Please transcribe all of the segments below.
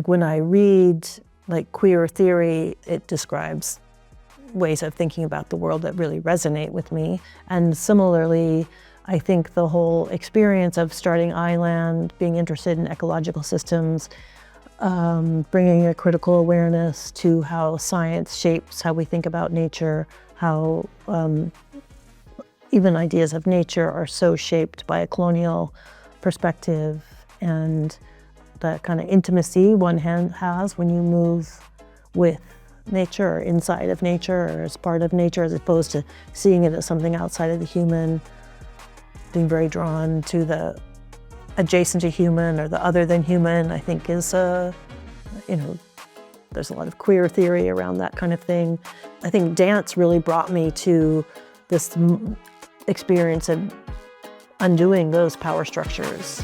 when I read like queer theory, it describes ways of thinking about the world that really resonate with me. And similarly, I think the whole experience of starting Island, being interested in ecological systems, bringing a critical awareness to how science shapes how we think about nature, how even ideas of nature are so shaped by a colonial perspective, and the kind of intimacy one has when you move with nature or inside of nature or as part of nature, as opposed to seeing it as something outside of the human, being very drawn to the adjacent to human or the other than human, I think is, there's a lot of queer theory around that kind of thing. I think dance really brought me to this experience of undoing those power structures.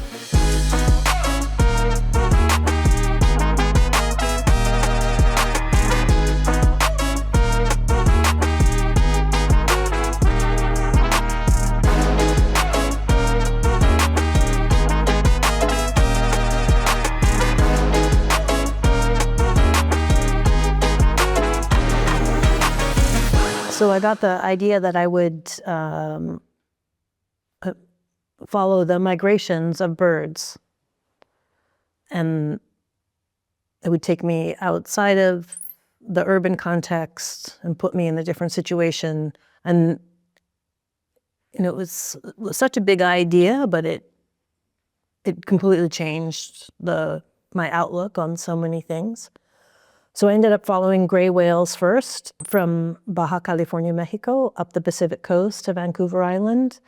So I got the idea that I would follow the migrations of birds. And it would take me outside of the urban context and put me in a different situation. And it was such a big idea, but it completely changed my outlook on so many things. So I ended up following gray whales first from Baja California, Mexico, up the Pacific coast to Vancouver Island.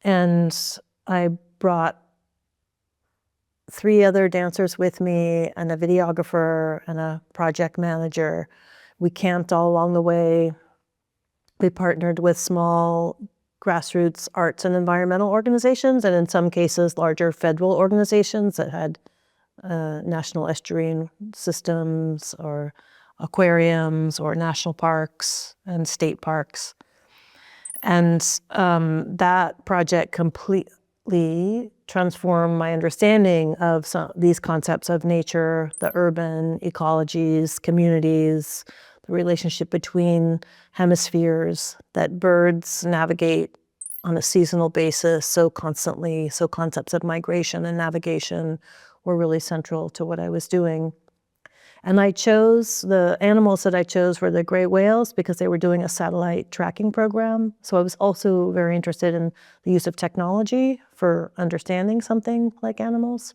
And I brought 3 other dancers with me and a videographer and a project manager. We camped all along the way. We partnered with small grassroots arts and environmental organizations, and in some cases, larger federal organizations that had national estuarine systems or aquariums or national parks and state parks. And that project completely transformed my understanding of these concepts of nature, the urban ecologies, communities, the relationship between hemispheres, that birds navigate on a seasonal basis so constantly, so concepts of migration and navigation were really central to what I was doing. And the animals that I chose were the gray whales because they were doing a satellite tracking program. So I was also very interested in the use of technology for understanding something like animals.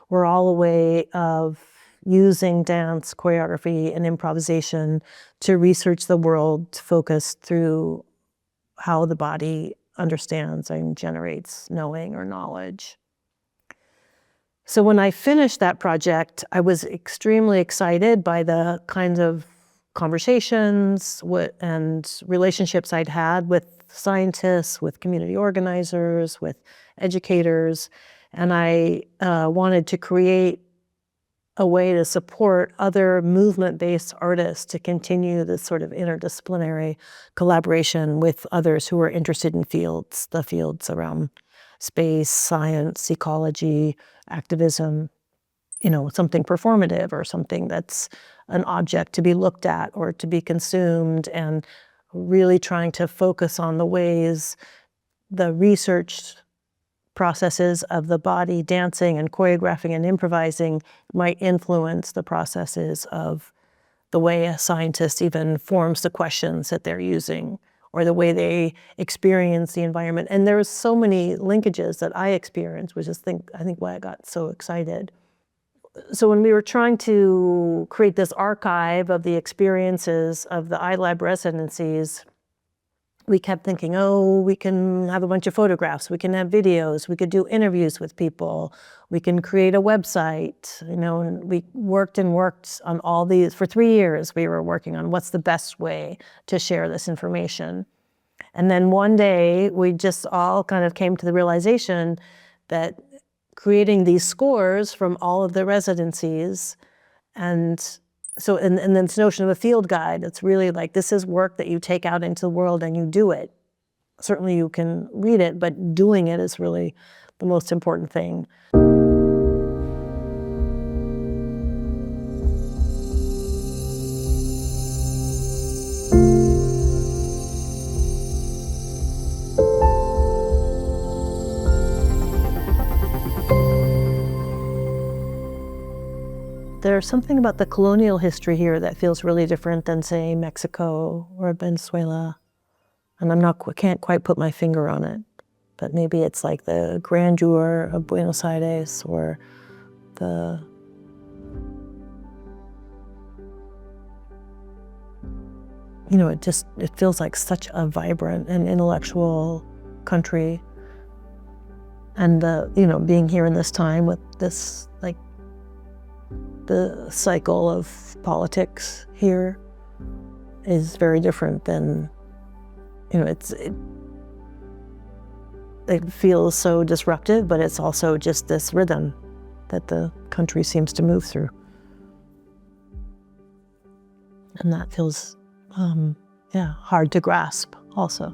We're all a way of using dance, choreography, and improvisation to research the world focused through how the body understands and generates knowing or knowledge. So when I finished that project, I was extremely excited by the kinds of conversations and relationships I'd had with scientists, with community organizers, with educators, and I wanted to create a way to support other movement-based artists to continue this sort of interdisciplinary collaboration with others who are interested in the fields around space, science, ecology, activism, something performative or something that's an object to be looked at or to be consumed, and really trying to focus on the ways the research processes of the body dancing and choreographing and improvising might influence the processes of the way a scientist even forms the questions that they're using, or the way they experience the environment. And there was so many linkages that I experienced, which is I think why I got so excited. So when we were trying to create this archive of the experiences of the iLab residencies, we kept thinking, we can have a bunch of photographs, we can have videos, we could do interviews with people, we can create a website, and we worked on all these. For 3 years, we were working on what's the best way to share this information. And then one day, we just all kind of came to the realization that creating these scores from all of the residencies, and then this notion of a field guide, it's really like, this is work that you take out into the world and you do it. Certainly you can read it, but doing it is really the most important thing. there's something about the colonial history here that feels really different than, say, Mexico or Venezuela. And can't quite put my finger on it, but maybe it's like the grandeur of Buenos Aires, or it feels like such a vibrant and intellectual country. And being here in this time with this, like, the cycle of politics here is very different than, it feels so disruptive, but it's also just this rhythm that the country seems to move through. And that feels, hard to grasp also.